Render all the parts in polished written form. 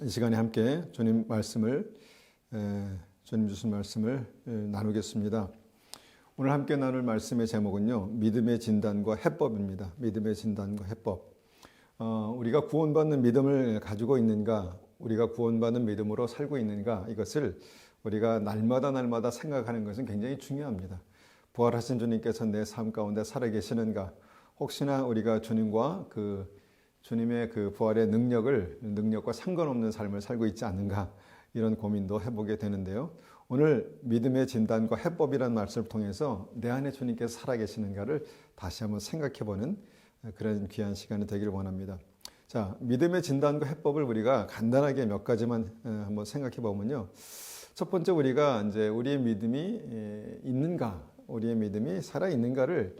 이 시간에 함께 주님 주신 말씀을 나누겠습니다. 오늘 함께 나눌 말씀의 제목은요, 믿음의 진단과 해법입니다. 믿음의 진단과 해법. 우리가 구원받는 믿음을 가지고 있는가, 우리가 구원받는 믿음으로 살고 있는가, 이것을 우리가 날마다 생각하는 것은 굉장히 중요합니다. 부활하신 주님께서 내 삶 가운데 살아계시는가, 혹시나 우리가 주님과 주님의 그 부활의 능력과 상관없는 삶을 살고 있지 않는가, 이런 고민도 해보게 되는데요. 오늘 믿음의 진단과 해법이라는 말씀을 통해서 내 안에 주님께서 살아계시는가를 다시 한번 생각해보는 그런 귀한 시간이 되기를 원합니다. 자, 믿음의 진단과 해법을 우리가 간단하게 몇 가지만 한번 생각해 보면요. 첫 번째, 우리가 이제 우리의 믿음이 있는가, 우리의 믿음이 살아 있는가를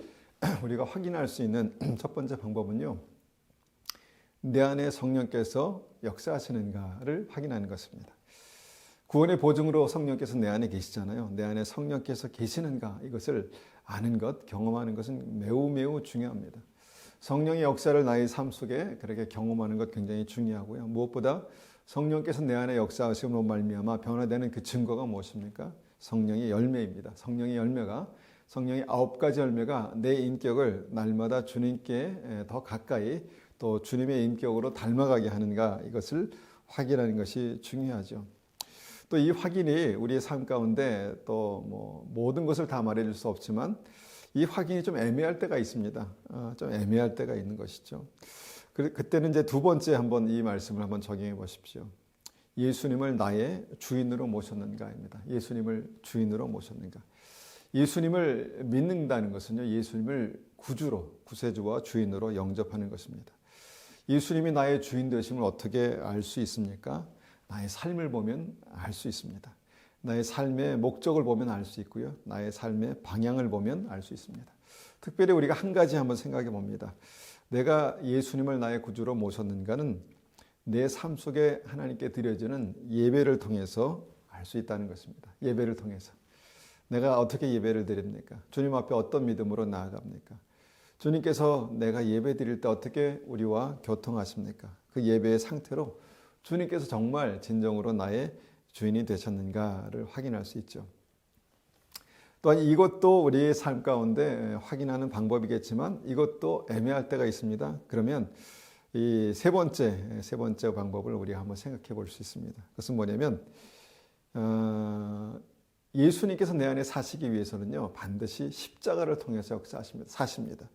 우리가 확인할 수 있는 첫 번째 방법은요, 내 안에 성령께서 역사하시는가를 확인하는 것입니다. 구원의 보증으로 성령께서 내 안에 계시잖아요. 내 안에 성령께서 계시는가, 이것을 아는 것, 경험하는 것은 매우 중요합니다. 성령의 역사를 나의 삶 속에 그렇게 경험하는 것 굉장히 중요하고요. 무엇보다 성령께서 내 안에 역사하심으로 말미암아 변화되는 그 증거가 무엇입니까? 성령의 열매입니다. 성령의 9가지 열매가 내 인격을 날마다 주님께 더 가까이, 또 주님의 인격으로 닮아가게 하는가, 이것을 확인하는 것이 중요하죠. 또 이 확인이 우리의 삶 가운데 또 모든 것을 다 말해줄 수 없지만 이 확인이 좀 애매할 때가 있습니다. 좀 애매할 때가 있는 것이죠. 그때는 이제 두 번째 한번 이 말씀을 한번 적용해 보십시오. 예수님을 나의 주인으로 모셨는가입니다. 예수님을 주인으로 모셨는가. 예수님을 믿는다는 것은요, 예수님을 구세주와 주인으로 영접하는 것입니다. 예수님이 나의 주인 되심을 어떻게 알 수 있습니까? 나의 삶을 보면 알 수 있습니다. 나의 삶의 목적을 보면 알 수 있고요. 나의 삶의 방향을 보면 알 수 있습니다. 특별히 우리가 한 가지 한번 생각해 봅니다. 내가 예수님을 나의 구주로 모셨는가는 내 삶 속에 하나님께 드려지는 예배를 통해서 알 수 있다는 것입니다. 예배를 통해서. 내가 어떻게 예배를 드립니까? 주님 앞에 어떤 믿음으로 나아갑니까? 주님께서 내가 예배 드릴 때 어떻게 우리와 교통하십니까? 그 예배의 상태로 주님께서 정말 진정으로 나의 주인이 되셨는가를 확인할 수 있죠. 또한 이것도 우리의 삶 가운데 확인하는 방법이겠지만 이것도 애매할 때가 있습니다. 그러면 이 세 번째 방법을 우리가 한번 생각해 볼 수 있습니다. 그것은 뭐냐면 예수님께서 내 안에 사시기 위해서는요, 반드시 십자가를 통해서 사십니다.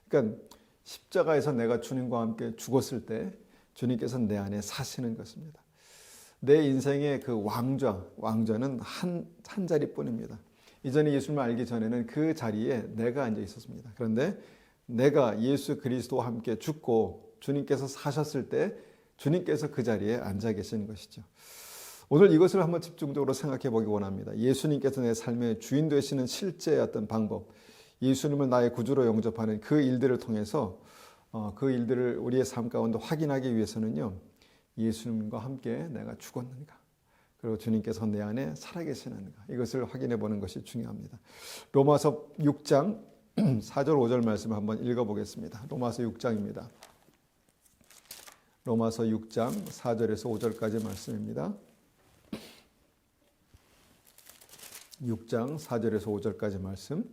그러니까 십자가에서 내가 주님과 함께 죽었을 때 주님께서 내 안에 사시는 것입니다. 내 인생의 그 왕좌는 한 자리뿐입니다. 이전에 예수님을 알기 전에는 그 자리에 내가 앉아 있었습니다. 그런데 내가 예수 그리스도와 함께 죽고 주님께서 사셨을 때 주님께서 그 자리에 앉아 계시는 것이죠. 오늘 이것을 한번 집중적으로 생각해 보기 원합니다. 예수님께서 내 삶의 주인 되시는 실제의 어떤 방법, 예수님을 나의 구주로 영접하는 그 일들을 통해서 그 일들을 우리의 삶 가운데 확인하기 위해서는요, 예수님과 함께 내가 죽었는가, 그리고 주님께서 내 안에 살아계시는가, 이것을 확인해 보는 것이 중요합니다. 로마서 6장 4절 5절 말씀을 한번 읽어보겠습니다. 로마서 6장입니다. 로마서 6장 4절에서 5절까지 말씀입니다. 6장 4절에서 5절까지 말씀.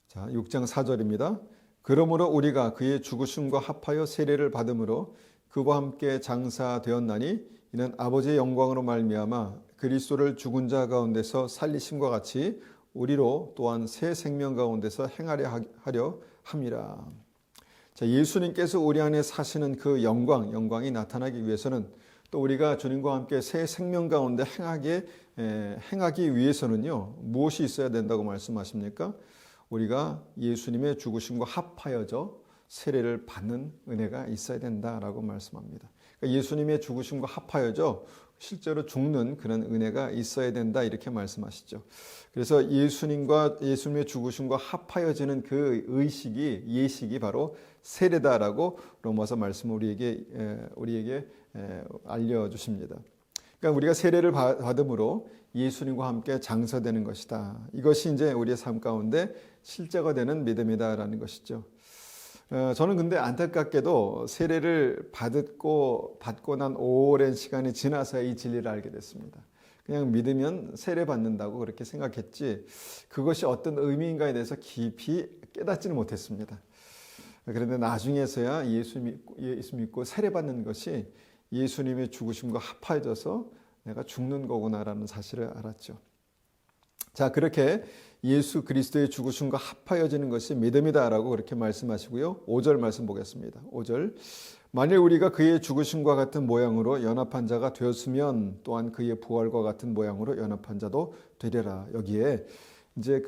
자, 6장 4절입니다. 그러므로 우리가 그의 죽으심과 합하여 세례를 받음으로 그와 함께 장사되었나니 이는 아버지의 영광으로 말미암아 그리스도를 죽은 자 가운데서 살리심과 같이 우리로 또한 새 생명 가운데서 행하려 하려 함이라. 자, 예수님께서 우리 안에 사시는 그 영광이 나타나기 위해서는, 또 우리가 주님과 함께 새 생명 가운데 행하기 위해서는요, 무엇이 있어야 된다고 말씀하십니까? 우리가 예수님의 죽으심과 합하여져 세례를 받는 은혜가 있어야 된다라고 말씀합니다. 그러니까 예수님의 죽으심과 합하여져 실제로 죽는 그런 은혜가 있어야 된다, 이렇게 말씀하시죠. 그래서 예수님의 죽으심과 합하여지는 그 예식이 바로 세례다라고 로마서 말씀을 우리에게 알려주십니다. 그러니까 우리가 세례를 받음으로 예수님과 함께 장사되는 것이다. 이것이 이제 우리의 삶 가운데 실제가 되는 믿음이다라는 것이죠. 저는 근데 안타깝게도 세례를 받고 난 오랜 시간이 지나서 이 진리를 알게 됐습니다. 그냥 믿으면 세례 받는다고 그렇게 생각했지 그것이 어떤 의미인가에 대해서 깊이 깨닫지는 못했습니다. 그런데 나중에서야 예수 믿고 세례 받는 것이 예수님의 죽으심과 합하여져서 내가 죽는 거구나라는 사실을 알았죠. 자, 그렇게 예수 그리스도의 죽으심과 합하여지는 것이 믿음이다라고 그렇게 말씀하시고요. 5절 말씀 보겠습니다. 5절. 만일 우리가 그의 죽으심과 같은 모양으로 연합한 자가 되었으면 또한 그의 부활과 같은 모양으로 연합한 자도 되리라. 여기에 이제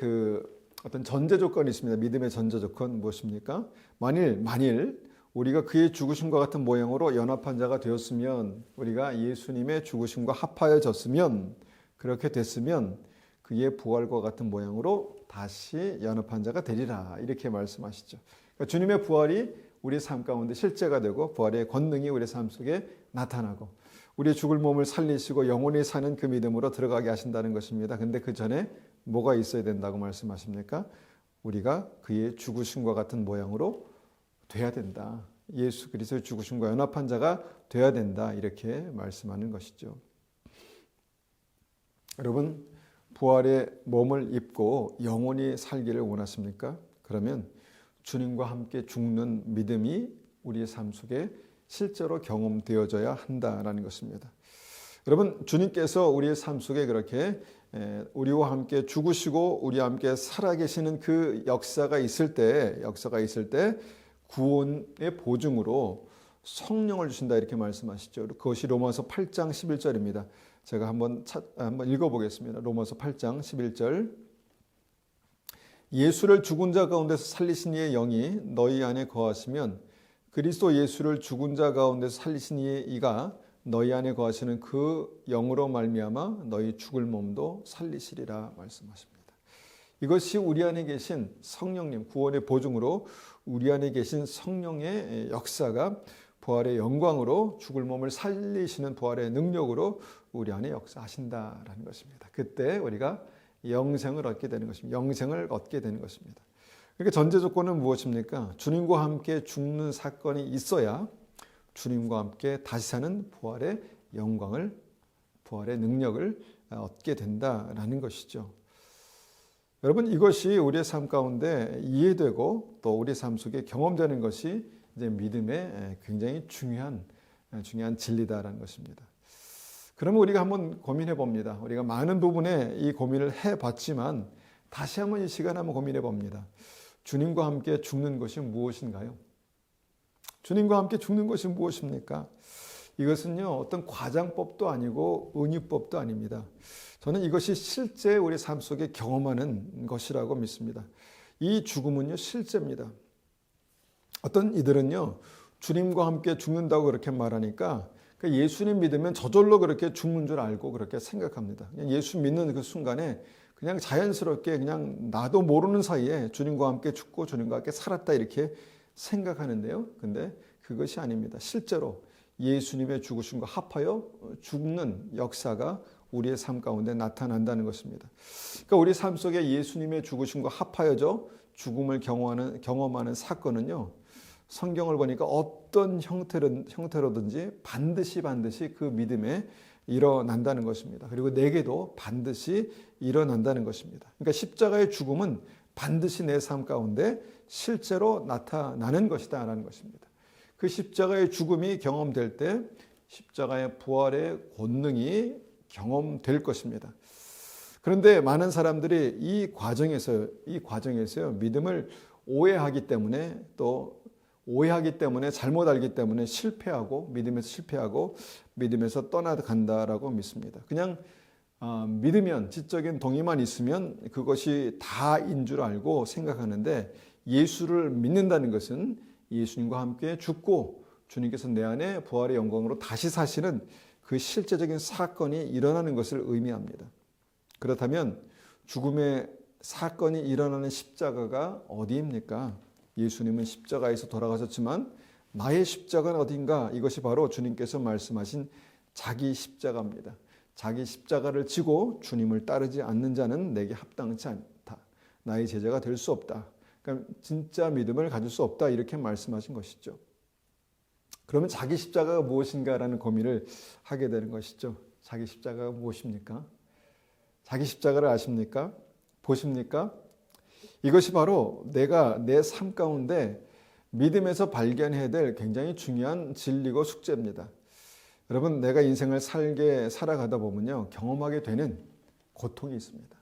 어떤 전제 조건이 있습니다. 믿음의 전제 조건 무엇입니까? 만일 우리가 그의 죽으심과 같은 모양으로 연합한 자가 되었으면, 우리가 예수님의 죽으심과 합하여졌으면, 그렇게 됐으면 그의 부활과 같은 모양으로 다시 연합한 자가 되리라. 이렇게 말씀하시죠. 그러니까 주님의 부활이 우리의 삶 가운데 실제가 되고 부활의 권능이 우리의 삶 속에 나타나고 우리의 죽을 몸을 살리시고 영원히 사는 그 믿음으로 들어가게 하신다는 것입니다. 근데 그 전에 뭐가 있어야 된다고 말씀하십니까? 우리가 그의 죽으심과 같은 모양으로 돼야 된다. 예수 그리스도의 죽으심과 연합한 자가 돼야 된다. 이렇게 말씀하는 것이죠. 여러분, 부활의 몸을 입고 영원히 살기를 원하십니까? 그러면 주님과 함께 죽는 믿음이 우리의 삶 속에 실제로 경험되어져야 한다라는 것입니다. 여러분, 주님께서 우리의 삶 속에 그렇게 우리와 함께 죽으시고 우리와 함께 살아계시는 그 역사가 있을 때 구원의 보증으로 성령을 주신다 이렇게 말씀하시죠. 그것이 로마서 8장 11절입니다. 제가 한번 읽어보겠습니다. 로마서 8장 11절. 예수를 죽은 자 가운데서 살리신 이의 영이 너희 안에 거하시면 그리스도 예수를 죽은 자 가운데서 살리신 이가 너희 안에 거하시는 그 영으로 말미암아 너희 죽을 몸도 살리시리라 말씀하십니다. 이것이 우리 안에 계신 성령님, 구원의 보증으로 우리 안에 계신 성령의 역사가 부활의 영광으로 죽을 몸을 살리시는 부활의 능력으로 우리 안에 역사하신다라는 것입니다. 그때 우리가 영생을 얻게 되는 것입니다. 영생을 얻게 되는 것입니다. 그러니까 전제 조건은 무엇입니까? 주님과 함께 죽는 사건이 있어야 주님과 함께 다시 사는 부활의 영광을, 부활의 능력을 얻게 된다라는 것이죠. 여러분, 이것이 우리의 삶 가운데 이해되고 또 우리의 삶 속에 경험되는 것이 이제 믿음의 굉장히 중요한 진리다라는 것입니다. 그러면 우리가 한번 고민해 봅니다. 우리가 많은 부분에 이 고민을 해봤지만 다시 한번 이 시간에 한번 고민해 봅니다. 주님과 함께 죽는 것이 무엇인가요? 주님과 함께 죽는 것이 무엇입니까? 이것은요, 어떤 과장법도 아니고 은유법도 아닙니다. 저는 이것이 실제 우리 삶 속에 경험하는 것이라고 믿습니다. 이 죽음은요, 실제입니다. 어떤 이들은요, 주님과 함께 죽는다고 그렇게 말하니까 예수님 믿으면 저절로 그렇게 죽는 줄 알고 그렇게 생각합니다. 그냥 예수 믿는 그 순간에 그냥 자연스럽게 그냥 나도 모르는 사이에 주님과 함께 죽고 주님과 함께 살았다 이렇게 생각하는데요. 근데 그것이 아닙니다. 실제로 예수님의 죽으심과 합하여 죽는 역사가 우리의 삶 가운데 나타난다는 것입니다. 그러니까 우리 삶 속에 예수님의 죽으심과 합하여져 죽음을 경험하는 사건은요, 성경을 보니까 어떤 형태로든지 반드시 그 믿음에 일어난다는 것입니다. 그리고 내게도 반드시 일어난다는 것입니다. 그러니까 십자가의 죽음은 반드시 내 삶 가운데 실제로 나타나는 것이다라는 것입니다. 그 십자가의 죽음이 경험될 때 십자가의 부활의 권능이 경험될 것입니다. 그런데 많은 사람들이 이 과정에서요, 믿음을 오해하기 때문에 잘못 알기 때문에 믿음에서 떠나간다라고 믿습니다. 그냥 믿으면, 지적인 동의만 있으면 그것이 다인 줄 알고 생각하는데, 예수를 믿는다는 것은 예수님과 함께 죽고 주님께서 내 안에 부활의 영광으로 다시 사시는 그 실제적인 사건이 일어나는 것을 의미합니다. 그렇다면 죽음의 사건이 일어나는 십자가가 어디입니까? 예수님은 십자가에서 돌아가셨지만 나의 십자가는 어딘가? 이것이 바로 주님께서 말씀하신 자기 십자가입니다. 자기 십자가를 지고 주님을 따르지 않는 자는 내게 합당치 않다. 나의 제자가 될 수 없다. 그러니까 진짜 믿음을 가질 수 없다 이렇게 말씀하신 것이죠. 그러면 자기 십자가가 무엇인가라는 고민을 하게 되는 것이죠. 자기 십자가가 무엇입니까? 자기 십자가를 아십니까? 보십니까? 이것이 바로 내가 내 삶 가운데 믿음에서 발견해야 될 굉장히 중요한 진리고 숙제입니다. 여러분, 내가 인생을 살아가다 보면요, 경험하게 되는 고통이 있습니다.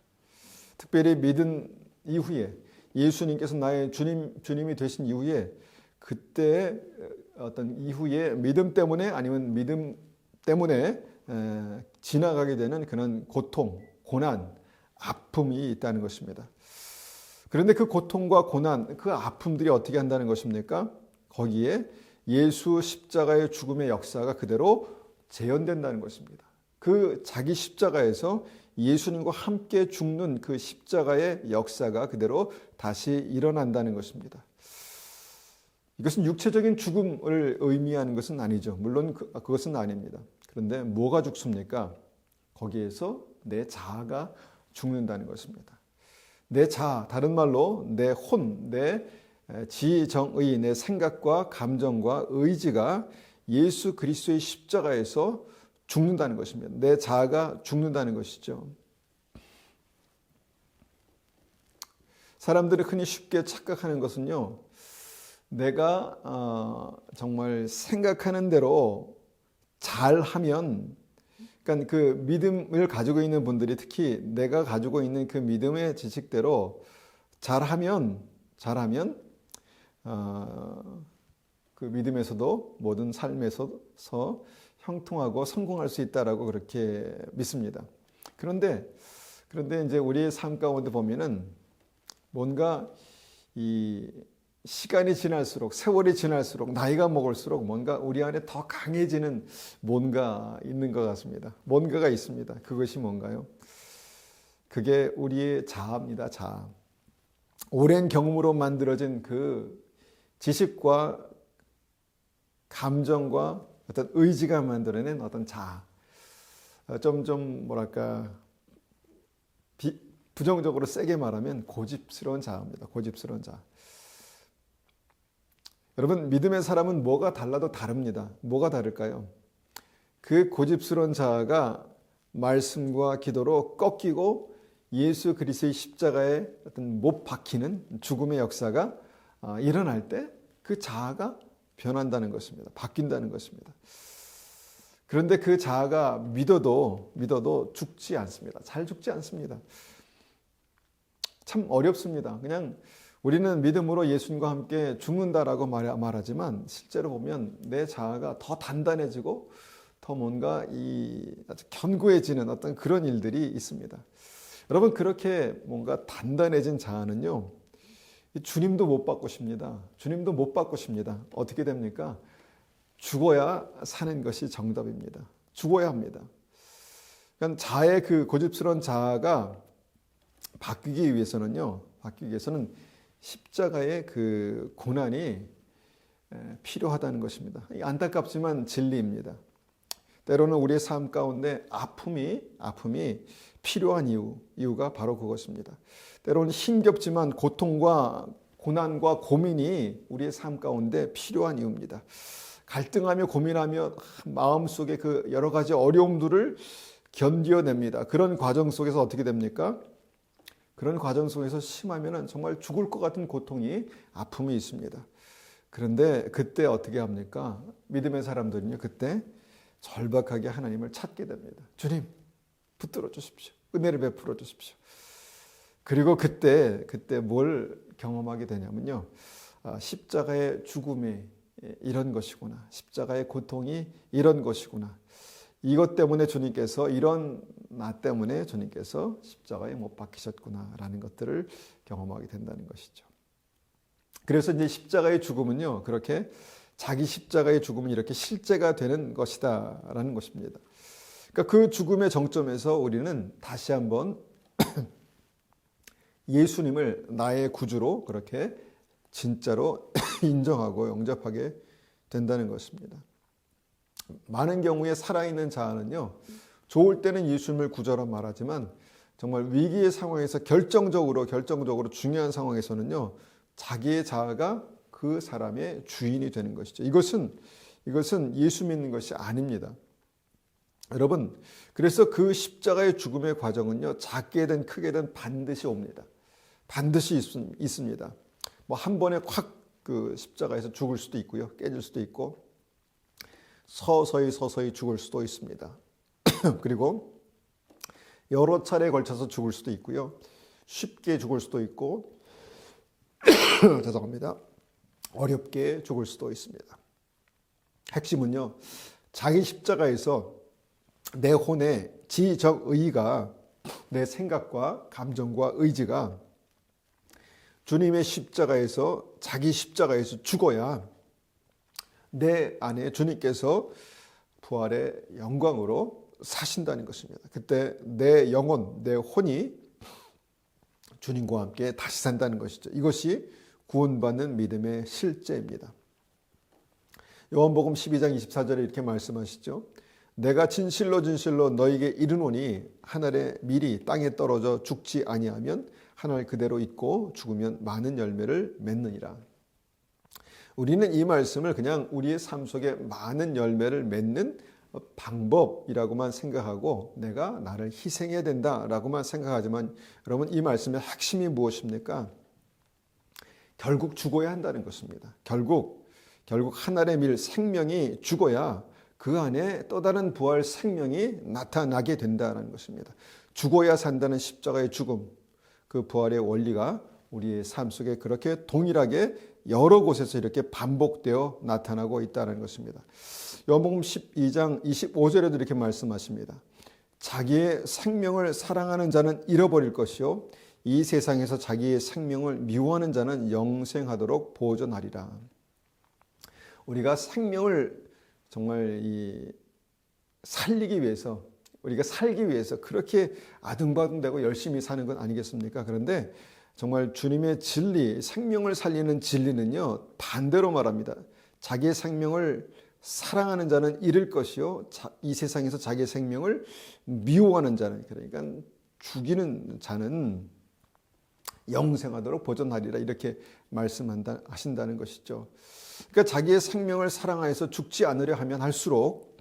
특별히 믿은 이후에, 예수님께서 나의 주님이 되신 이후에, 그때 어떤 이후에 믿음 때문에 아니면 믿음 때문에 지나가게 되는 그런 고통, 고난, 아픔이 있다는 것입니다. 그런데 그 고통과 고난, 그 아픔들이 어떻게 한다는 것입니까? 거기에 예수 십자가의 죽음의 역사가 그대로 재현된다는 것입니다. 그 자기 십자가에서 예수님과 함께 죽는 그 십자가의 역사가 그대로 다시 일어난다는 것입니다. 이것은 육체적인 죽음을 의미하는 것은 아니죠. 물론 그것은 아닙니다. 그런데 뭐가 죽습니까? 거기에서 내 자아가 죽는다는 것입니다. 내 자아, 다른 말로 내 혼, 내 지정의, 내 생각과 감정과 의지가 예수 그리스도의 십자가에서 죽는다는 것입니다. 내 자아가 죽는다는 것이죠. 사람들이 흔히 쉽게 착각하는 것은요, 내가 정말 생각하는 대로 잘하면, 그러니까 그 믿음을 가지고 있는 분들이 특히 내가 가지고 있는 그 믿음의 지식대로 잘하면 그 믿음에서도 모든 삶에서 형통하고 성공할 수 있다라고 그렇게 믿습니다. 그런데 이제 우리의 삶 가운데 보면은 뭔가 이 시간이 지날수록, 세월이 지날수록, 나이가 먹을수록 뭔가 우리 안에 더 강해지는 뭔가 있는 것 같습니다. 뭔가가 있습니다. 그것이 뭔가요? 그게 우리의 자아입니다. 자아. 오랜 경험으로 만들어진 그 지식과 감정과 어떤 의지가 만들어낸 어떤 자아. 좀 뭐랄까 부정적으로 세게 말하면 고집스러운 자아입니다. 고집스러운 자아. 여러분, 믿음의 사람은 뭐가 달라도 다릅니다. 뭐가 다를까요? 그 고집스러운 자아가 말씀과 기도로 꺾이고 예수 그리스도의 십자가에 어떤 못 박히는 죽음의 역사가 일어날 때 그 자아가 변한다는 것입니다. 바뀐다는 것입니다. 그런데 그 자아가 믿어도 죽지 않습니다. 잘 죽지 않습니다. 참 어렵습니다. 그냥 우리는 믿음으로 예수님과 함께 죽는다라고 말하지만 실제로 보면 내 자아가 더 단단해지고 더 뭔가 아주 견고해지는 어떤 그런 일들이 있습니다. 여러분, 그렇게 뭔가 단단해진 자아는요, 주님도 못 바꾸십니다. 주님도 못 바꾸십니다. 어떻게 됩니까? 죽어야 사는 것이 정답입니다. 죽어야 합니다. 그러니까 자의 그 고집스러운 자아가 바뀌기 위해서는 십자가의 그 고난이 필요하다는 것입니다. 안타깝지만 진리입니다. 때로는 우리의 삶 가운데 아픔이 필요한 이유가 바로 그것입니다. 때로는 힘겹지만 고통과 고난과 고민이 우리의 삶 가운데 필요한 이유입니다. 갈등하며 고민하며 마음속에 그 여러 가지 어려움들을 견뎌냅니다. 그런 과정 속에서 어떻게 됩니까? 그런 과정 속에서 심하면 정말 죽을 것 같은 고통이, 아픔이 있습니다. 그런데 그때 어떻게 합니까? 믿음의 사람들은요, 그때 절박하게 하나님을 찾게 됩니다. 주님, 붙들어 주십시오. 은혜를 베풀어 주십시오. 그리고 그때 뭘 경험하게 되냐면요, 십자가의 죽음이 이런 것이구나. 십자가의 고통이 이런 것이구나. 이것 때문에 주님께서, 이런 나 때문에 주님께서 십자가에 못 박히셨구나라는 것들을 경험하게 된다는 것이죠. 그래서 이제 십자가의 죽음은요, 그렇게 자기 십자가의 죽음은 이렇게 실제가 되는 것이다라는 것입니다. 그러니까 그 죽음의 정점에서 우리는 다시 한번 예수님을 나의 구주로 그렇게 진짜로 인정하고 영접하게 된다는 것입니다. 많은 경우에 살아있는 자아는요, 좋을 때는 예수님을 구주로 말하지만 정말 위기의 상황에서 결정적으로 중요한 상황에서는요, 자기의 자아가 그 사람의 주인이 되는 것이죠. 이것은 예수 믿는 것이 아닙니다. 여러분, 그래서 그 십자가의 죽음의 과정은요, 작게든 크게든 반드시 옵니다. 반드시 있습니다. 뭐 한 번에 확 그 십자가에서 죽을 수도 있고요, 깨질 수도 있고, 서서히 죽을 수도 있습니다. 그리고 여러 차례에 걸쳐서 죽을 수도 있고요, 쉽게 죽을 수도 있고, 죄송합니다. 어렵게 죽을 수도 있습니다. 핵심은요, 자기 십자가에서 내 혼의 지정의가, 내 생각과 감정과 의지가 주님의 십자가에서, 자기 십자가에서 죽어야 내 안에 주님께서 부활의 영광으로 사신다는 것입니다. 그때 내 영혼, 내 혼이 주님과 함께 다시 산다는 것이죠. 이것이 구원받는 믿음의 실제입니다. 요한복음 12장 24절에 이렇게 말씀하시죠. 내가 진실로 너에게 이르노니 한 알의 밀이 땅에 떨어져 죽지 아니하면 한 알 그대로 있고 죽으면 많은 열매를 맺느니라. 우리는 이 말씀을 그냥 우리의 삶 속에 많은 열매를 맺는 방법이라고만 생각하고 내가 나를 희생해야 된다라고만 생각하지만, 여러분, 이 말씀의 핵심이 무엇입니까? 결국 죽어야 한다는 것입니다. 결국 한 알의 밀, 생명이 죽어야 그 안에 또 다른 부활 생명이 나타나게 된다는 것입니다. 죽어야 산다는 십자가의 죽음, 그 부활의 원리가 우리의 삶 속에 그렇게 동일하게 여러 곳에서 이렇게 반복되어 나타나고 있다는 것입니다. 요한복음 12장 25절에도 이렇게 말씀하십니다. 자기의 생명을 사랑하는 자는 잃어버릴 것이요 이 세상에서 자기의 생명을 미워하는 자는 영생하도록 보존하리라. 우리가 생명을 정말 살리기 위해서, 우리가 살기 위해서 그렇게 아등바등되고 열심히 사는 건 아니겠습니까? 그런데 정말 주님의 진리, 생명을 살리는 진리는요, 반대로 말합니다. 자기의 생명을 사랑하는 자는 잃을 것이요 이 세상에서 자기의 생명을 미워하는 자는, 그러니까 죽이는 자는 영생하도록 보존하리라, 이렇게 말씀하신다는 것이죠. 그러니까 자기의 생명을 사랑하여서 죽지 않으려 하면 할수록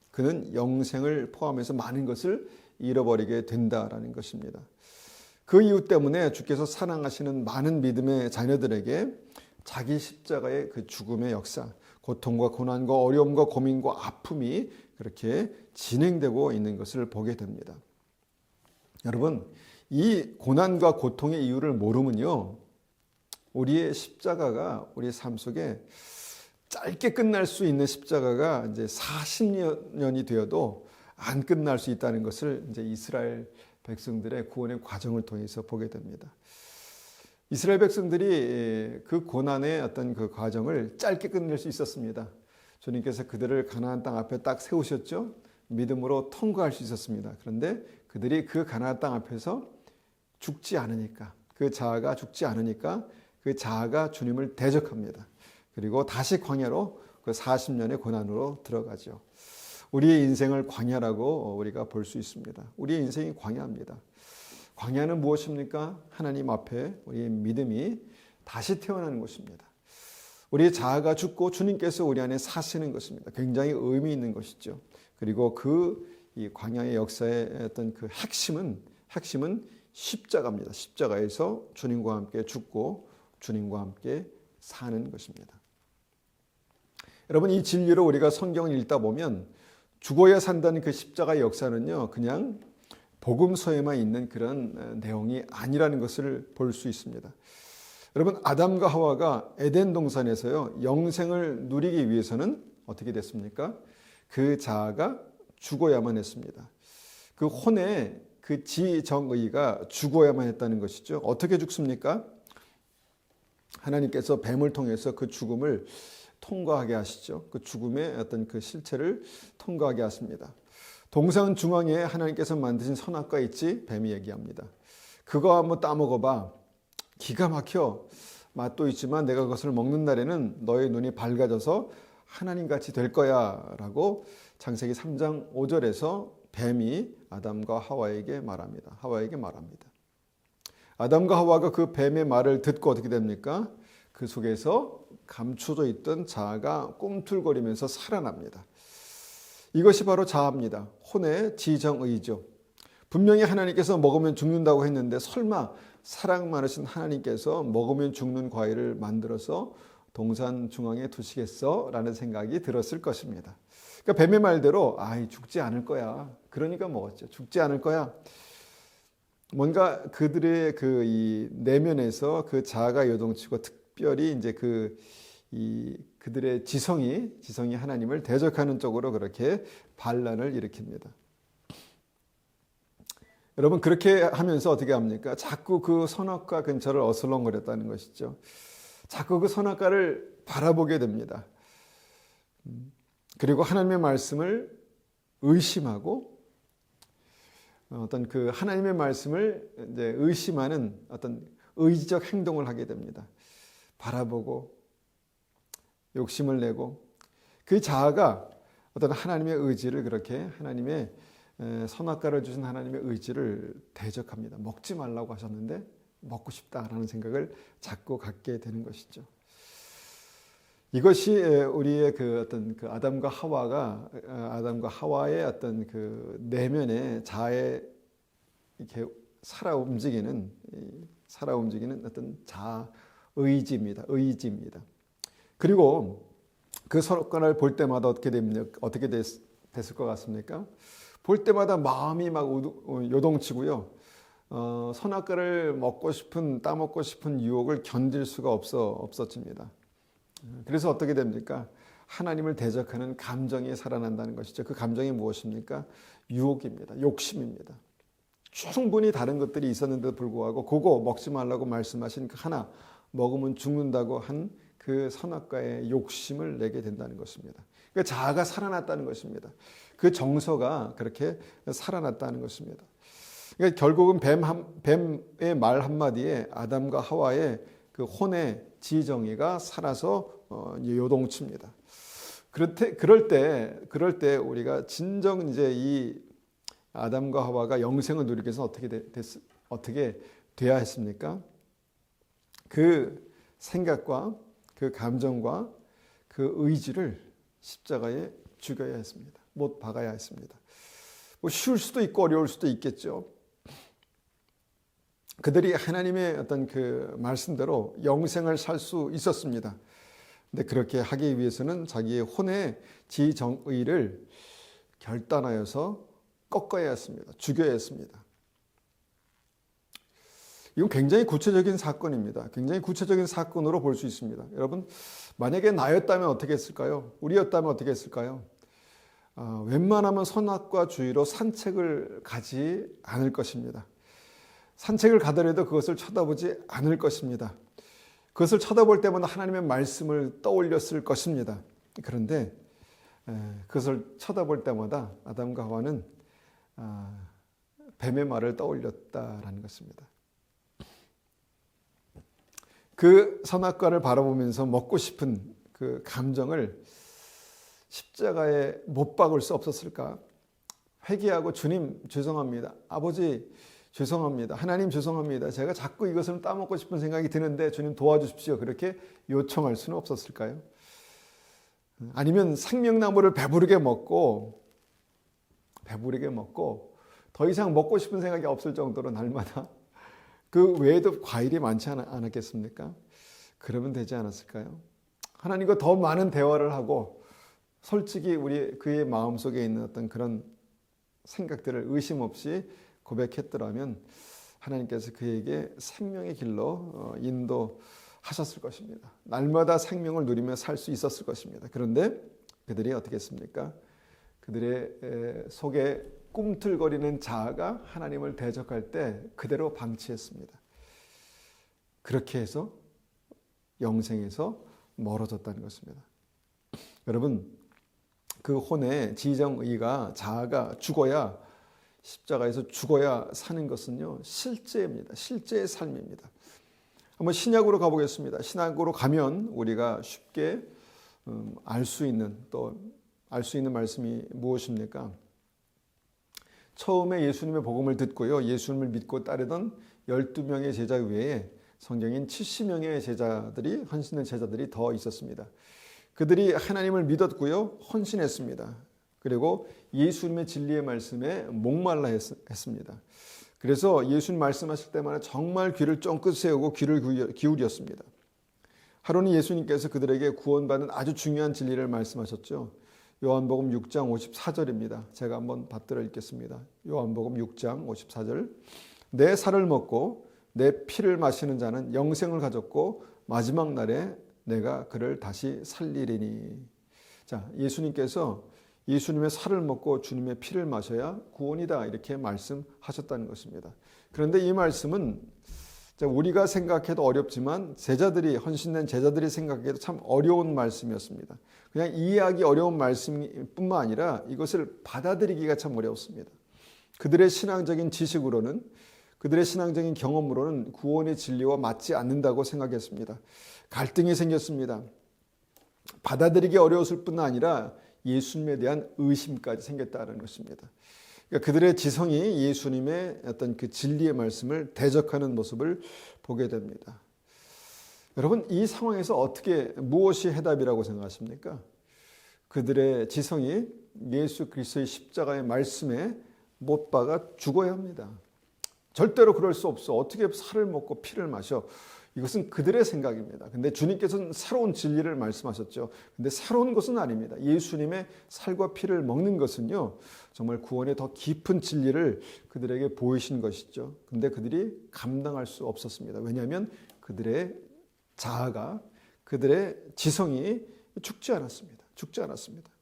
그는 영생을 포함해서 많은 것을 잃어버리게 된다라는 것입니다. 그 이유 때문에 주께서 사랑하시는 많은 믿음의 자녀들에게 자기 십자가의 그 죽음의 역사, 고통과 고난과 어려움과 고민과 아픔이 그렇게 진행되고 있는 것을 보게 됩니다. 여러분, 이 고난과 고통의 이유를 모르면요, 우리의 십자가가 우리 삶 속에 짧게 끝날 수 있는 십자가가 이제 40년이 되어도 안 끝날 수 있다는 것을 이제 이스라엘 백성들의 구원의 과정을 통해서 보게 됩니다. 이스라엘 백성들이 그 고난의 어떤 그 과정을 짧게 끝낼 수 있었습니다. 주님께서 그들을 가나안 땅 앞에 딱 세우셨죠. 믿음으로 통과할 수 있었습니다. 그런데 그들이 그 가나안 땅 앞에서 죽지 않으니까, 그 자아가 죽지 않으니까 그 자아가 주님을 대적합니다. 그리고 다시 광야로 그 40년의 고난으로 들어가죠. 우리의 인생을 광야라고 우리가 볼 수 있습니다. 우리의 인생이 광야입니다. 광야는 무엇입니까? 하나님 앞에 우리의 믿음이 다시 태어나는 것입니다. 우리의 자아가 죽고 주님께서 우리 안에 사시는 것입니다. 굉장히 의미 있는 것이죠. 그리고 이 광야의 역사의 어떤 그 핵심은 십자가입니다. 십자가에서 주님과 함께 죽고 주님과 함께 사는 것입니다. 여러분, 이 진리로 우리가 성경을 읽다 보면 죽어야 산다는 그 십자가의 역사는요, 그냥 복음서에만 있는 그런 내용이 아니라는 것을 볼 수 있습니다. 여러분, 아담과 하와가 에덴 동산에서요, 영생을 누리기 위해서는 어떻게 됐습니까? 그 자아가 죽어야만 했습니다. 그 혼의 그 지정의가 죽어야만 했다는 것이죠. 어떻게 죽습니까? 하나님께서 뱀을 통해서 그 죽음을 통과하게 하시죠. 그 죽음의 어떤 그 실체를 통과하게 하십니다. 동산 중앙에 하나님께서 만드신 선악과 있지? 뱀이 얘기합니다. 그거 한번 따먹어봐. 기가 막혀. 맛도 있지만 내가 그것을 먹는 날에는 너의 눈이 밝아져서 하나님같이 될 거야 라고 창세기 3장 5절에서 뱀이 아담과 하와에게 말합니다. 아담과 하와가 그 뱀의 말을 듣고 어떻게 됩니까? 그 속에서 감춰져 있던 자아가 꿈틀거리면서 살아납니다. 이것이 바로 자아입니다. 혼의 지정의죠. 분명히 하나님께서 먹으면 죽는다고 했는데 설마 사랑 많으신 하나님께서 먹으면 죽는 과일을 만들어서 동산 중앙에 두시겠어? 라는 생각이 들었을 것입니다. 그러니까 뱀의 말대로 죽지 않을 거야. 그러니까 먹었죠. 죽지 않을 거야. 뭔가 그들의 이 내면에서 그 자아가 요동치고 특별히 이제 그들의 지성이 하나님을 대적하는 쪽으로 그렇게 반란을 일으킵니다. 여러분 그렇게 하면서 어떻게 합니까? 자꾸 그 선악과 근처를 어슬렁거렸다는 것이죠. 자꾸 그 선악과를 바라보게 됩니다. 그리고 하나님의 말씀을 의심하고 어떤 그 하나님의 말씀을 이제 의심하는 어떤 의지적 행동을 하게 됩니다. 바라보고 욕심을 내고 그 자아가 어떤 하나님의 의지를 그렇게 하나님의 선악과를 주신 하나님의 의지를 대적합니다. 먹지 말라고 하셨는데 먹고 싶다라는 생각을 자꾸 갖게 되는 것이죠. 이것이 우리의 그 어떤 그 아담과 하와의 어떤 그 내면의 자아에 이렇게 살아 움직이는 어떤 자아 의지입니다. 그리고 그 선악과를 볼 때마다 어떻게 됐을 것 같습니까? 볼 때마다 마음이 막 요동치고요. 선악과를 따먹고 싶은 유혹을 견딜 수가 없어집니다. 그래서 어떻게 됩니까? 하나님을 대적하는 감정이 살아난다는 것이죠. 그 감정이 무엇입니까? 유혹입니다. 욕심입니다. 충분히 다른 것들이 있었는데도 불구하고 그거 먹지 말라고 말씀하신 그 하나 먹으면 죽는다고 한 그 선악과의 욕심을 내게 된다는 것입니다. 그러니까 자아가 살아났다는 것입니다. 그 정서가 그렇게 살아났다는 것입니다. 그러니까 결국은 뱀의 말 한마디에 아담과 하와의 그 혼의 지정의가 살아서 요동칩니다. 그럴 때 우리가 진정 이제 이 아담과 하와가 영생을 누리기 위해서 어떻게 돼야 했습니까? 그 생각과 그 감정과 그 의지를 십자가에 죽여야 했습니다. 못 박아야 했습니다. 뭐 쉬울 수도 있고 어려울 수도 있겠죠. 그들이 하나님의 어떤 그 말씀대로 영생을 살 수 있었습니다. 근데 그렇게 하기 위해서는 자기의 혼의 지정의를 결단하여서 꺾어야 했습니다. 죽여야 했습니다. 이건 굉장히 구체적인 사건입니다. 굉장히 구체적인 사건으로 볼 수 있습니다. 여러분, 만약에 나였다면 어떻게 했을까요? 우리였다면 어떻게 했을까요? 웬만하면 선악과 주의로 산책을 가지 않을 것입니다. 산책을 가더라도 그것을 쳐다보지 않을 것입니다. 그것을 쳐다볼 때마다 하나님의 말씀을 떠올렸을 것입니다. 그런데 그것을 쳐다볼 때마다 아담과 하와는 뱀의 말을 떠올렸다라는 것입니다. 그 선악과를 바라보면서 먹고 싶은 그 감정을 십자가에 못 박을 수 없었을까? 회개하고 주님 죄송합니다. 아버지 죄송합니다. 하나님 죄송합니다. 제가 자꾸 이것을 따먹고 싶은 생각이 드는데 주님 도와주십시오. 그렇게 요청할 수는 없었을까요? 아니면 생명나무를 배부르게 먹고 더 이상 먹고 싶은 생각이 없을 정도로 날마다 그 외에도 과일이 많지 않았겠습니까? 그러면 되지 않았을까요? 하나님과 더 많은 대화를 하고 솔직히 그의 마음속에 있는 어떤 그런 생각들을 의심 없이 고백했더라면 하나님께서 그에게 생명의 길로 인도하셨을 것입니다. 날마다 생명을 누리며 살 수 있었을 것입니다. 그런데 그들이 어떻게 했습니까? 그들의 속에 꿈틀거리는 자아가 하나님을 대적할 때 그대로 방치했습니다. 그렇게 해서 영생에서 멀어졌다는 것입니다. 여러분, 그 혼의 지정의가 자아가 십자가에서 죽어야 사는 것은요, 실제입니다. 실제의 삶입니다. 한번 신약으로 가보겠습니다. 신약으로 가면 우리가 쉽게 알 수 있는 말씀이 무엇입니까? 처음에 예수님의 복음을 듣고요, 예수님을 믿고 따르던 12명의 제자 외에 성경인 70명의 제자들이, 헌신된 제자들이 더 있었습니다. 그들이 하나님을 믿었고요, 헌신했습니다. 그리고 예수님의 진리의 말씀에 목말라 했습니다. 그래서 예수님 말씀하실 때마다 정말 귀를 쫑긋 세우고 귀를 기울였습니다. 하루는 예수님께서 그들에게 구원받는 아주 중요한 진리를 말씀하셨죠. 요한복음 6장 54절입니다. 제가 한번 받들어 읽겠습니다. 요한복음 6장 54절. 내 살을 먹고 내 피를 마시는 자는 영생을 가졌고 마지막 날에 내가 그를 다시 살리리니. 자, 예수님께서 예수님의 살을 먹고 주님의 피를 마셔야 구원이다, 이렇게 말씀하셨다는 것입니다. 그런데 이 말씀은 우리가 생각해도 어렵지만 제자들이, 헌신된 제자들이 생각해도 참 어려운 말씀이었습니다. 그냥 이해하기 어려운 말씀뿐만 아니라 이것을 받아들이기가 참 어려웠습니다. 그들의 신앙적인 지식으로는, 그들의 신앙적인 경험으로는 구원의 진리와 맞지 않는다고 생각했습니다. 갈등이 생겼습니다. 받아들이기 어려웠을 뿐 아니라 예수님에 대한 의심까지 생겼다는 것입니다. 그러니까 그들의 지성이 예수님의 어떤 그 진리의 말씀을 대적하는 모습을 보게 됩니다. 여러분, 이 상황에서 무엇이 해답이라고 생각하십니까? 그들의 지성이 예수 그리스도의 십자가의 말씀에 못 박아 죽어야 합니다. 절대로 그럴 수 없어. 어떻게 살을 먹고 피를 마셔? 이것은 그들의 생각입니다. 근데 주님께서는 새로운 진리를 말씀하셨죠. 근데 새로운 것은 아닙니다. 예수님의 살과 피를 먹는 것은요, 정말 구원의 더 깊은 진리를 그들에게 보이신 것이죠. 근데 그들이 감당할 수 없었습니다. 왜냐하면 그들의 자아가, 그들의 지성이 죽지 않았습니다.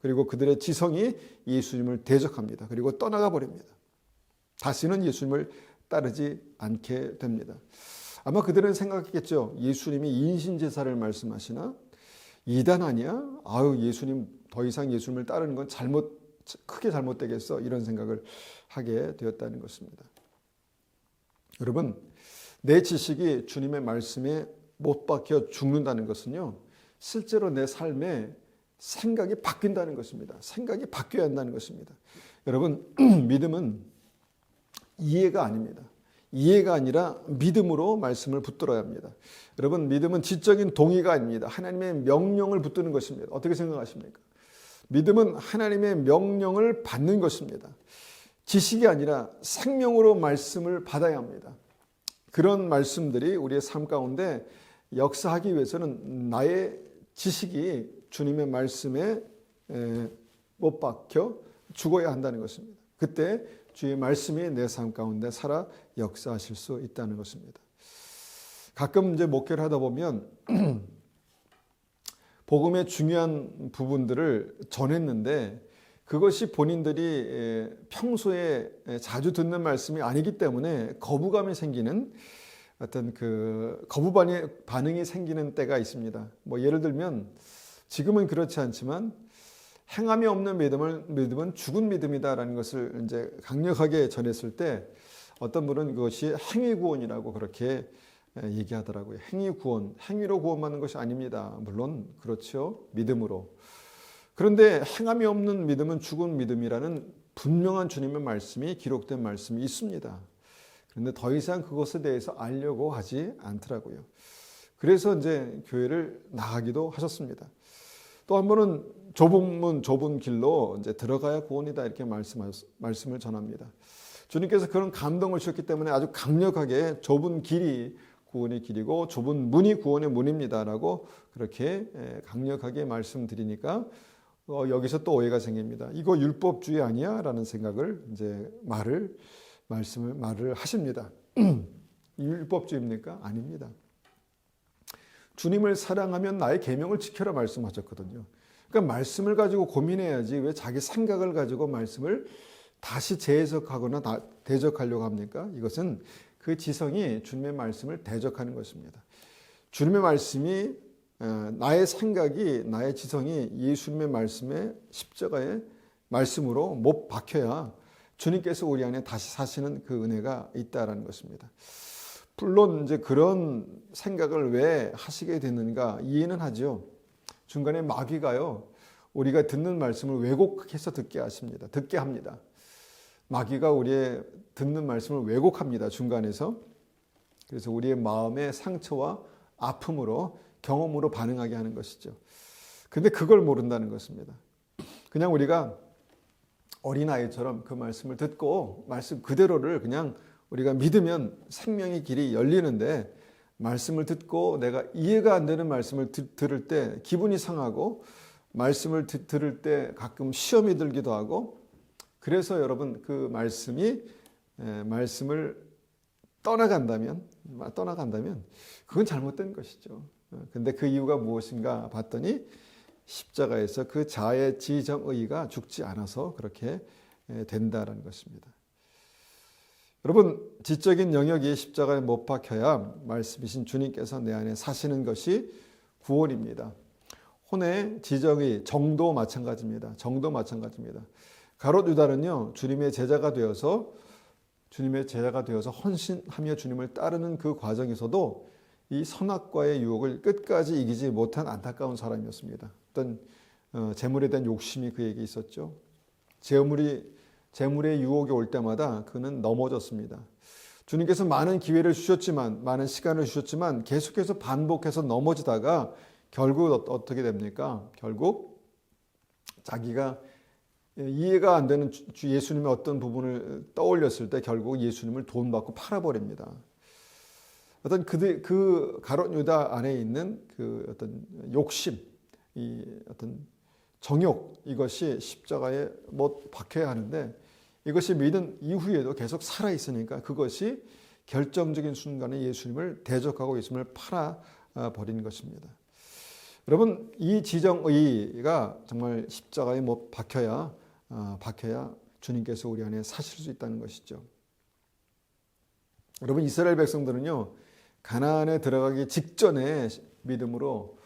그리고 그들의 지성이 예수님을 대적합니다. 그리고 떠나가 버립니다. 다시는 예수님을 따르지 않게 됩니다. 아마 그들은 생각했겠죠. 예수님이 인신제사를 말씀하시나? 이단 아니야? 예수님, 더 이상 예수님을 따르는 건 크게 잘못되겠어. 이런 생각을 하게 되었다는 것입니다. 여러분, 내 지식이 주님의 말씀에 못 박혀 죽는다는 것은요, 실제로 내 삶에 생각이 바뀐다는 것입니다. 생각이 바뀌어야 한다는 것입니다. 여러분, 믿음은 이해가 아닙니다. 이해가 아니라 믿음으로 말씀을 붙들어야 합니다. 여러분, 믿음은 지적인 동의가 아닙니다. 하나님의 명령을 붙드는 것입니다. 어떻게 생각하십니까? 믿음은 하나님의 명령을 받는 것입니다. 지식이 아니라 생명으로 말씀을 받아야 합니다. 그런 말씀들이 우리의 삶 가운데 역사하기 위해서는 나의 지식이 주님의 말씀에 못 박혀 죽어야 한다는 것입니다. 그때 주의 말씀이 내 삶 가운데 살아 역사하실 수 있다는 것입니다. 가끔 이제 목회를 하다 보면 복음의 중요한 부분들을 전했는데 그것이 본인들이 평소에 자주 듣는 말씀이 아니기 때문에 거부감이 생기는 어떤 그 반응이 생기는 때가 있습니다. 예를 들면 지금은 그렇지 않지만 행함이 없는 믿음은 죽은 믿음이다라는 것을 이제 강력하게 전했을 때 어떤 분은 그것이 행위 구원이라고 그렇게 얘기하더라고요. 행위 구원, 행위로 구원받는 것이 아닙니다. 물론 그렇죠. 믿음으로. 그런데 행함이 없는 믿음은 죽은 믿음이라는 분명한 주님의 말씀이 기록된 말씀이 있습니다. 그런데 더 이상 그것에 대해서 알려고 하지 않더라고요. 그래서 이제 교회를 나가기도 하셨습니다. 또 한 번은 좁은 문, 좁은 길로 이제 들어가야 구원이다 이렇게 말씀을 전합니다. 주님께서 그런 감동을 주셨기 때문에 아주 강력하게 좁은 길이 구원의 길이고 좁은 문이 구원의 문입니다라고 그렇게 강력하게 말씀드리니까 여기서 또 오해가 생깁니다. 이거 율법주의 아니야? 라는 생각을 이제 말을 하십니다. 율법주의입니까? 아닙니다. 주님을 사랑하면 나의 계명을 지켜라 말씀하셨거든요. 그러니까 말씀을 가지고 고민해야지 왜 자기 생각을 가지고 말씀을 다시 재해석하거나 대적하려고 합니까? 이것은 그 지성이 주님의 말씀을 대적하는 것입니다. 주님의 말씀이 나의 생각이 나의 지성이 예수님의 말씀에 십자가의 말씀으로 못 박혀야 주님께서 우리 안에 다시 사시는 그 은혜가 있다라는 것입니다. 물론 이제 그런 생각을 왜 하시게 됐는가 이해는 하죠. 중간에 마귀가요, 우리가 듣는 말씀을 왜곡해서 듣게 합니다. 마귀가 우리의 듣는 말씀을 왜곡합니다. 중간에서. 그래서 우리의 마음의 상처와 아픔으로 경험으로 반응하게 하는 것이죠. 근데 그걸 모른다는 것입니다. 그냥 우리가 어린아이처럼 그 말씀을 듣고 말씀 그대로를 그냥 우리가 믿으면 생명의 길이 열리는데, 말씀을 듣고 내가 이해가 안 되는 말씀을 들을 때 기분이 상하고, 말씀을 들을 때 가끔 시험이 들기도 하고, 그래서 여러분 그 말씀을 떠나간다면 그건 잘못된 것이죠. 근데 그 이유가 무엇인가 봤더니 십자가에서 그 자의 지정의가 죽지 않아서 그렇게 된다라는 것입니다. 여러분, 지적인 영역이 십자가에 못 박혀야 말씀이신 주님께서 내 안에 사시는 것이 구원입니다. 혼의 지정의 정도 마찬가지입니다. 정도 마찬가지입니다. 가롯 유다는요, 주님의 제자가 되어서 헌신하며 주님을 따르는 그 과정에서도 이 선악과의 유혹을 끝까지 이기지 못한 안타까운 사람이었습니다. 어떤 재물에 대한 욕심이 그에게 있었죠. 재물의 유혹이 올 때마다 그는 넘어졌습니다. 주님께서 많은 기회를 주셨지만, 많은 시간을 주셨지만 계속해서 반복해서 넘어지다가 결국 어떻게 됩니까? 결국 자기가 이해가 안 되는 예수님의 어떤 부분을 떠올렸을 때 결국 예수님을 돈 받고 팔아버립니다. 어떤 그 가롯 유다 안에 있는 그 어떤 욕심, 이 어떤 정욕, 이것이 십자가에 못 박혀야 하는데, 이것이 믿은 이후에도 계속 살아 있으니까 그것이 결정적인 순간에 예수님을 대적하고 예수님을 팔아버린 것입니다. 여러분, 이 지정의가 정말 십자가에 못 박혀야 주님께서 우리 안에 사실 수 있다는 것이죠. 여러분, 이스라엘 백성들은요, 가나안에 들어가기 직전에 믿음으로,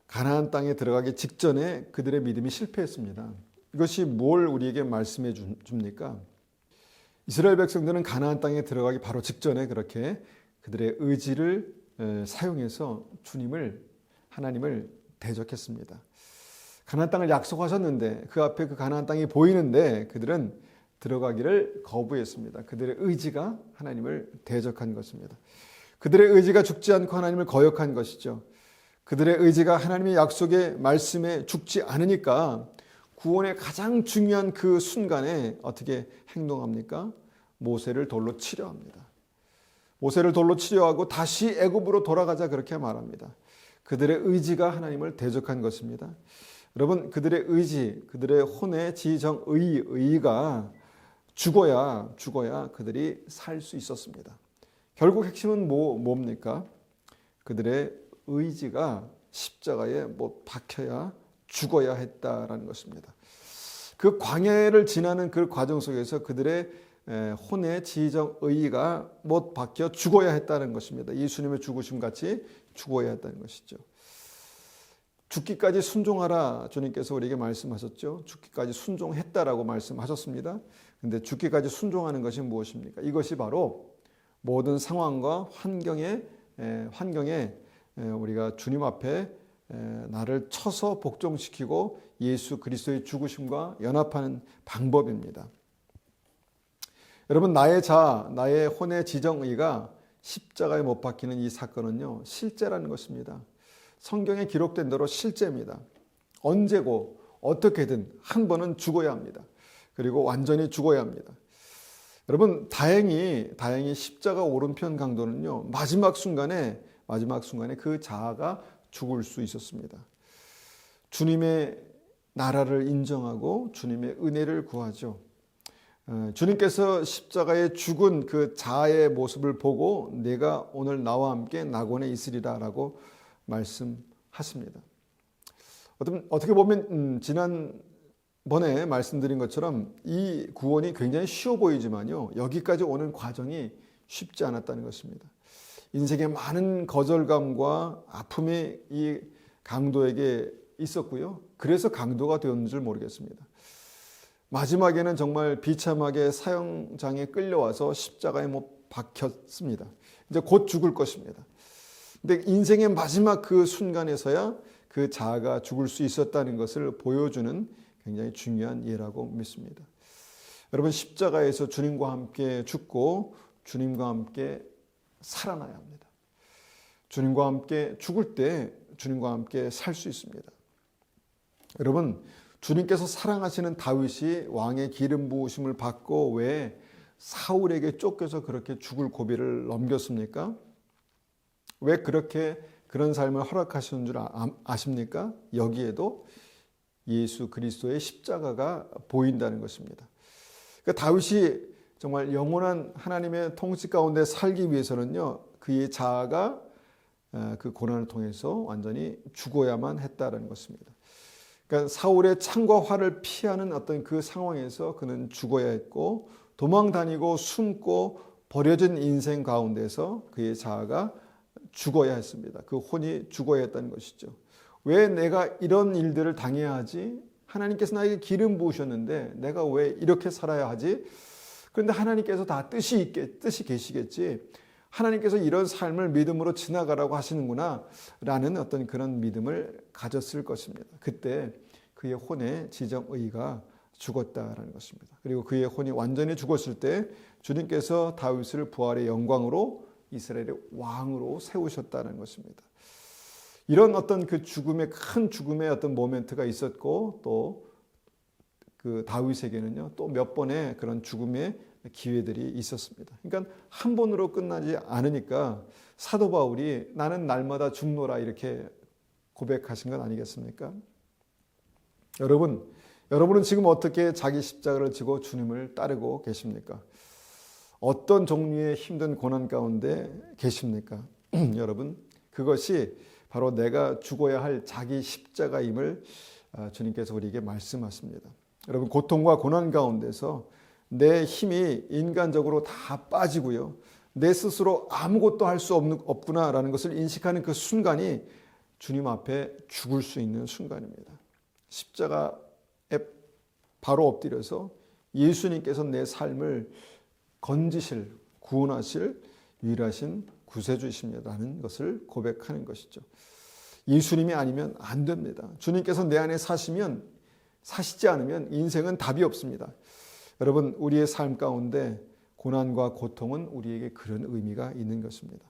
가나안 땅에 들어가기 직전에 그들의 믿음이 실패했습니다. 이것이 뭘 우리에게 말씀해 줍니까? 이스라엘 백성들은 가나안 땅에 들어가기 바로 직전에 그렇게 그들의 의지를 사용해서 하나님을 대적했습니다. 가나안 땅을 약속하셨는데, 그 앞에 그 가나안 땅이 보이는데 그들은 들어가기를 거부했습니다. 그들의 의지가 하나님을 대적한 것입니다. 그들의 의지가 죽지 않고 하나님을 거역한 것이죠. 그들의 의지가 하나님의 약속의 말씀에 죽지 않으니까 구원의 가장 중요한 그 순간에 어떻게 행동합니까? 모세를 돌로 치려 합니다. 모세를 돌로 치려하고 다시 애굽으로 돌아가자, 그렇게 말합니다. 그들의 의지가 하나님을 대적한 것입니다. 여러분, 그들의 의지, 그들의 혼의 지정의가 죽어야 그들이 살 수 있었습니다. 결국 핵심은 뭡니까? 그들의 의지가 십자가에 못 박혀야 죽어야 했다라는 것입니다. 그 광야를 지나는 그 과정 속에서 그들의 혼의 지정의가 못 박혀 죽어야 했다는 것입니다. 예수님의 죽으심 같이 죽어야 했다는 것이죠. 죽기까지 순종하라, 주님께서 우리에게 말씀하셨죠. 죽기까지 순종했다라고 말씀하셨습니다. 근데 죽기까지 순종하는 것이 무엇입니까? 이것이 바로 모든 상황과 환경에 우리가 주님 앞에 나를 쳐서 복종시키고 예수 그리스도의 죽으심과 연합하는 방법입니다. 여러분, 나의 혼의 지정의가 십자가에 못 박히는 이 사건은요, 실제라는 것입니다. 성경에 기록된 대로 실제입니다. 언제고 어떻게든 한 번은 죽어야 합니다. 그리고 완전히 죽어야 합니다. 여러분, 다행히 십자가 오른편 강도는요, 마지막 순간에 그 자아가 죽을 수 있었습니다. 주님의 나라를 인정하고 주님의 은혜를 구하죠. 주님께서 십자가에 죽은 그 자아의 모습을 보고 내가 오늘 나와 함께 낙원에 있으리라 라고 말씀하십니다. 어떻게 보면 지난번에 말씀드린 것처럼 이 구원이 굉장히 쉬워 보이지만요, 여기까지 오는 과정이 쉽지 않았다는 것입니다. 인생에 많은 거절감과 아픔이 이 강도에게 있었고요. 그래서 강도가 되었는 줄 모르겠습니다. 마지막에는 정말 비참하게 사형장에 끌려와서 십자가에 못 박혔습니다. 이제 곧 죽을 것입니다. 근데 인생의 마지막 그 순간에서야 그 자아가 죽을 수 있었다는 것을 보여주는 굉장히 중요한 예라고 믿습니다. 여러분, 십자가에서 주님과 함께 죽고 주님과 함께 살아나야 합니다. 주님과 함께 죽을 때 주님과 함께 살 수 있습니다. 여러분, 주님께서 사랑하시는 다윗이 왕의 기름 부으심을 받고 왜 사울에게 쫓겨서 그렇게 죽을 고비를 넘겼습니까? 왜 그렇게 그런 삶을 허락하시는 줄 아십니까? 여기에도 예수 그리스도의 십자가가 보인다는 것입니다. 그러니까 다윗이 정말 영원한 하나님의 통치 가운데 살기 위해서는요, 그의 자아가 그 고난을 통해서 완전히 죽어야만 했다는 것입니다. 그러니까 사울의 창과 활을 피하는 어떤 그 상황에서 그는 죽어야 했고, 도망 다니고 숨고 버려진 인생 가운데서 그의 자아가 죽어야 했습니다. 그 혼이 죽어야 했다는 것이죠. 왜 내가 이런 일들을 당해야 하지? 하나님께서 나에게 기름 부으셨는데 내가 왜 이렇게 살아야 하지? 그런데 하나님께서 다 뜻이 계시겠지. 하나님께서 이런 삶을 믿음으로 지나가라고 하시는구나 라는 어떤 그런 믿음을 가졌을 것입니다. 그때 그의 혼의 지정의가 죽었다라는 것입니다. 그리고 그의 혼이 완전히 죽었을 때 주님께서 다윗을 부활의 영광으로 이스라엘의 왕으로 세우셨다는 것입니다. 이런 어떤 그 큰 죽음의 어떤 모멘트가 있었고, 또 그 다윗에게는요, 또 몇 번의 그런 죽음의 기회들이 있었습니다. 그러니까 한 번으로 끝나지 않으니까 사도 바울이 나는 날마다 죽노라 이렇게 고백하신 건 아니겠습니까? 여러분은 지금 어떻게 자기 십자가를 지고 주님을 따르고 계십니까? 어떤 종류의 힘든 고난 가운데 계십니까? 여러분, 그것이 바로 내가 죽어야 할 자기 십자가임을 주님께서 우리에게 말씀하십니다. 여러분, 고통과 고난 가운데서 내 힘이 인간적으로 다 빠지고요, 내 스스로 아무것도 할 수 없구나라는 것을 인식하는 그 순간이 주님 앞에 죽을 수 있는 순간입니다. 십자가에 바로 엎드려서 예수님께서 내 삶을 건지실, 구원하실 유일하신 구세주이십니다라는 것을 고백하는 것이죠. 예수님이 아니면 안 됩니다. 주님께서 내 안에 사시지 않으면 인생은 답이 없습니다. 여러분, 우리의 삶 가운데 고난과 고통은 우리에게 그런 의미가 있는 것입니다.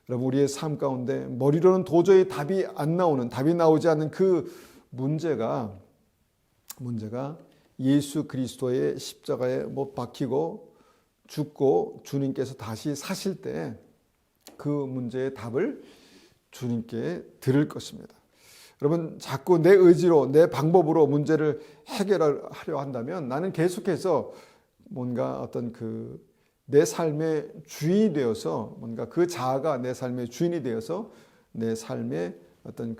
여러분, 우리의 삶 가운데 머리로는 도저히 답이 나오지 않는 그 문제가 예수 그리스도의 십자가에 못 박히고 죽고 주님께서 다시 사실 때 그 문제의 답을 주님께 들을 것입니다. 여러분, 자꾸 내 의지로, 내 방법으로 문제를 해결하려 한다면 나는 계속해서 뭔가 어떤 내 삶의 주인이 되어서, 뭔가 그 자아가 내 삶의 주인이 되어서 내 삶의 어떤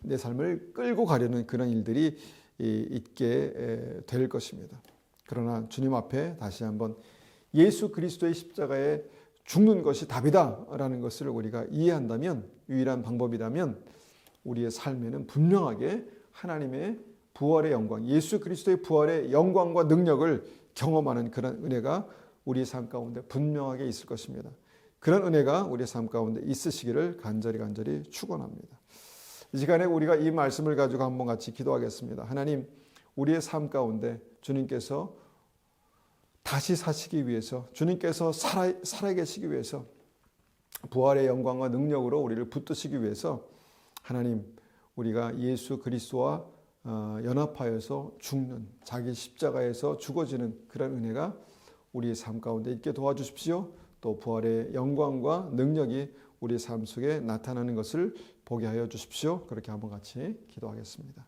내 삶을 끌고 가려는 그런 일들이 있게 될 것입니다. 그러나 주님 앞에 다시 한번 예수 그리스도의 십자가에 죽는 것이 답이다라는 것을 우리가 이해한다면, 유일한 방법이라면 우리의 삶에는 분명하게 하나님의 부활의 영광, 예수 그리스도의 부활의 영광과 능력을 경험하는 그런 은혜가 우리의 삶 가운데 분명하게 있을 것입니다. 그런 은혜가 우리의 삶 가운데 있으시기를 간절히 축원합니다. 이 시간에 우리가 이 말씀을 가지고 한번 같이 기도하겠습니다. 하나님, 우리의 삶 가운데 주님께서 다시 사시기 위해서, 주님께서 살아계시기 위해서, 부활의 영광과 능력으로 우리를 붙드시기 위해서 하나님, 우리가 예수 그리스도와 연합하여서 죽는, 자기 십자가에서 죽어지는 그런 은혜가 우리의 삶 가운데 있게 도와주십시오. 또 부활의 영광과 능력이 우리의 삶 속에 나타나는 것을 보게 하여 주십시오. 그렇게 한번 같이 기도하겠습니다.